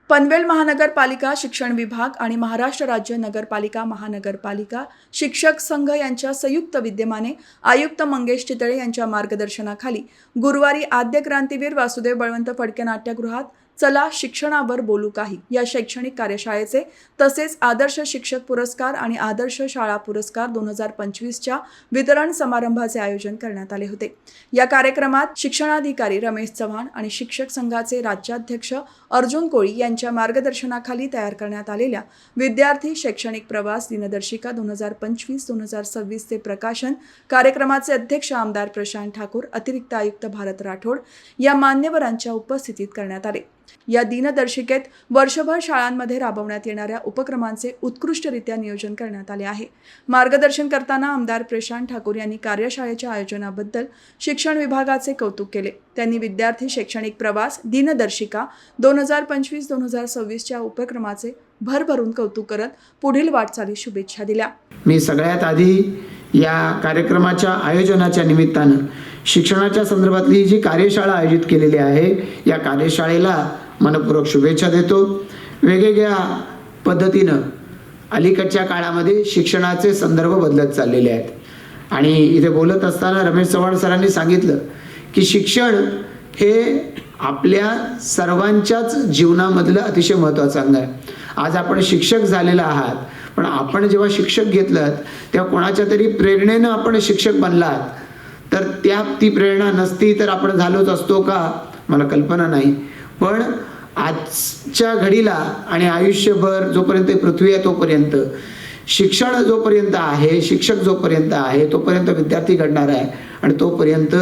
पनवेल महानगरपालिका शिक्षण विभाग आणि महाराष्ट्र राज्य नगरपालिका महानगरपालिका शिक्षक संघ यांच्या संयुक्त विद्यमाने आयुक्त मंगेश चितळे यांच्या मार्गदर्शनाखाली गुरुवारी आद्य क्रांतीवीर वासुदेव बळवंत फडके नाट्यगृहात चला शिक्षणावर बोलू काही या शैक्षणिक कार्यशाळेचे तसेच आदर्श शिक्षक पुरस्कार आणि आदर्श शाळा पुरस्कार 2025च्या वितरण समारंभाचे आयोजन करण्यात आले होते। या कार्यक्रमात शिक्षणाधिकारी रमेश चव्हाण आणि शिक्षक संघाचे राज्याध्यक्ष अर्जुन कोळी यांच्या मार्गदर्शनाखाली तयार करण्यात आलेल्या विद्यार्थी शैक्षणिक प्रवास दिनदर्शिका 2025-2026 चे प्रकाशन, कार्यक्रमाचे अध्यक्ष आमदार प्रशांत ठाकूर, अतिरिक्त आयुक्त भारत राठोड या मान्यवरांच्या उपस्थितीत करण्यात आले। या दिनदर्शिकेत वर्षभर शाळांमध्ये राबवण्यात येणाऱ्या उपक्रमांचे उत्कृष्टरित्या नियोजन करण्यात आले आहे। मार्गदर्शन करताना आमदार प्रशांत ठाकूर यांनी कार्यशाळेच्या आयोजनाबद्दल शिक्षण विभागाचे कौतुक केले। त्यांनी विद्यार्थी शैक्षणिक प्रवास दिनदर्शिका 2025-2026 च्या उपक्रमाचे भरभरून कौतुक करत पुढील वाटचालीस शुभेच्छा दिल्या। मी सगळ्यात आधी या कार्यक्रमाच्या आयोजनाच्या निमित्तानं शिक्षणाच्या संदर्भातली जी कार्यशाळा आयोजित केलेली आहे या कार्यशाळेला मनपूर्वक शुभेच्छा देतो। वेगवेगळ्या पद्धतीनं अलीकडच्या काळामध्ये शिक्षणाचे संदर्भ बदलत चाललेले आहेत आणि इथे बोलत असताना रमेश चव्हाण सरांनी सांगितलं की शिक्षण हे आपल्या सर्वांच्याच जीवनामधलं अतिशय महत्त्वाचं अंग आहे। आज आपण शिक्षक झालेला आहात, पण आपण जेव्हा शिक्षक घेतलं तेव्हा कोणाच्या तरी प्रेरणेनं आपण शिक्षक बनलात, तर ती प्रेरणा नसती तर आपण झालोच असतो का मला कल्पना नाही। पण आजच्या घडीला आणि आयुष्यभर जोपर्यंत पृथ्वी आहे तोपर्यंत शिक्षण जोपर्यंत आहे, शिक्षक जोपर्यंत आहे तोपर्यंत विद्यार्थी घडणार आहे आणि तोपर्यंत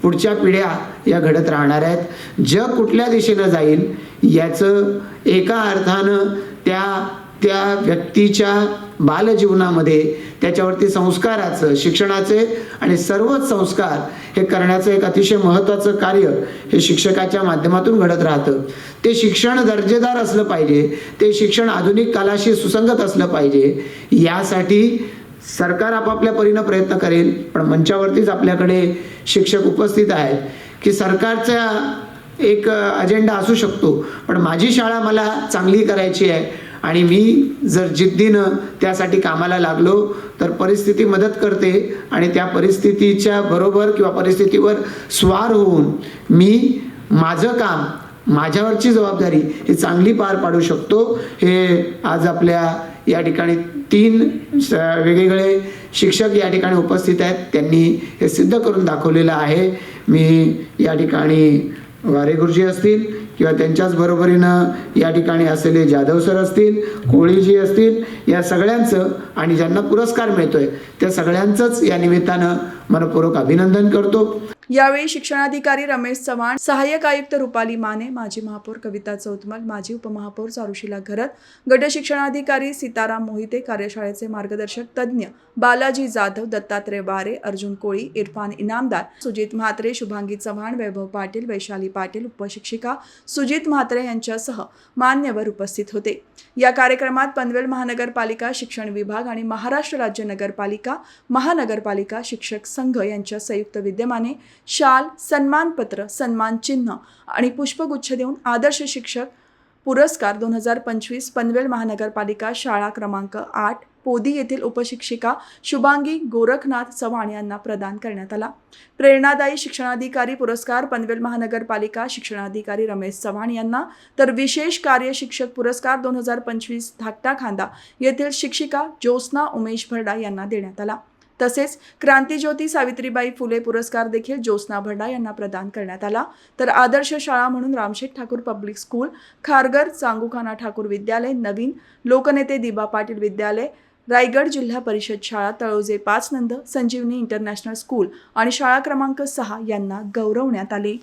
पुढच्या पिढ्या या घडत राहणार आहेत। जग कुठल्या दिशेनं जाईल याचं एका अर्थानं त्या व्यक्तीच्या बालजीवनामध्ये त्याच्यावरती संस्काराचं, शिक्षणाचे आणि सर्वच संस्कार हे करण्याचं एक अतिशय महत्त्वाचं कार्य हे शिक्षकाच्या माध्यमातून घडत राहतं। ते शिक्षण दर्जेदार असलं पाहिजे, ते शिक्षण आधुनिक काळाशी सुसंगत असलं पाहिजे। यासाठी सरकार आपापल्या परीनं प्रयत्न करेल, पण मंचावरतीच आपल्याकडे शिक्षक उपस्थित आहेत की सरकारचा एक अजेंडा असू शकतो, पण माझी शाळा मला चांगली करायची आहे आणि मी जर जिद्दीनं त्यासाठी कामाला लागलो तर परिस्थिती मदत करते आणि त्या परिस्थितीच्या बरोबर किंवा परिस्थितीवर स्वार होऊन मी माझं काम, माझ्यावरची जबाबदारी ही चांगली पार पाडू शकतो। हे आज आपल्या या ठिकाणी 3 वेगवेगळे शिक्षक या ठिकाणी उपस्थित आहेत, त्यांनी हे सिद्ध करून दाखवलेलं आहे। मी या ठिकाणी वारे गुरुजी असतील किंवा त्यांच्याच बरोबरीनं या ठिकाणी असलेले जाधव सर असतील, कोळीजी असतील, या सगळ्यांचं आणि ज्यांना पुरस्कार मिळतोय त्या सगळ्यांचंच या निमित्तानं मनपूर्वक अभिनंदन करतो। यावेळी शिक्षणाधिकारी रमेश चव्हाण, सहाय्यक आयुक्त रुपाली माने, माजी महापौर कविता चौतमल, माजी उपमहापौर चारुशीला घरत, गट शिक्षणाधिकारी सीताराम मोहिते, कार्यशाळेचे मार्गदर्शक तज्ज्ञ बालाजी जाधव, दत्तात्रय वारे, अर्जुन कोळी, इरफान इनामदार, सुजित म्हात्रे, शुभांगी चव्हाण, वैभव पाटील, वैशाली पाटील, उपशिक्षिका सुजित म्हात्रे यांच्यासह मान्यवर उपस्थित होते। या कार्यक्रमात पनवेल महानगरपालिका शिक्षण विभाग आणि महाराष्ट्र राज्य नगरपालिका महानगरपालिका शिक्षक संघ यांच्या संयुक्त विद्यमाने शाल, सन्मानपत्र, सन्मान चिन्ह आणि पुष्पगुच्छ देऊन आदर्श शिक्षक पुरस्कार 2025 पनवेल महानगरपालिका शाळा क्रमांक 8 पोदी येथील उपशिक्षिका शुभांगी गोरखनाथ चव्हाण यांना प्रदान करण्यात आला। प्रेरणादायी शिक्षणाधिकारी पुरस्कार पनवेल महानगरपालिका शिक्षणाधिकारी रमेश चव्हाण यांना, तर विशेष कार्य शिक्षक पुरस्कार 2025 धाकटा खांदा येथील शिक्षिका ज्योत्स्ना उमेश भरडा यांना देण्यात आला। तसेच क्रांतीज्योती सावित्रीबाई फुले पुरस्कार देखील ज्योत्स्ना भरडा यांना प्रदान करण्यात आला। तर आदर्श शाळा म्हणून रामशेठ ठाकूर पब्लिक स्कूल, खारघर चांगुखाना ठाकूर विद्यालय, नवीन लोकनेते दिबा पाटील विद्यालय, रायगड जिल्हा परिषद शाळा, तळोजे 5 नंद, संजीवनी इंटरनॅशनल स्कूल आणि शाळा क्रमांक 6 यांना गौरवण्यात आले।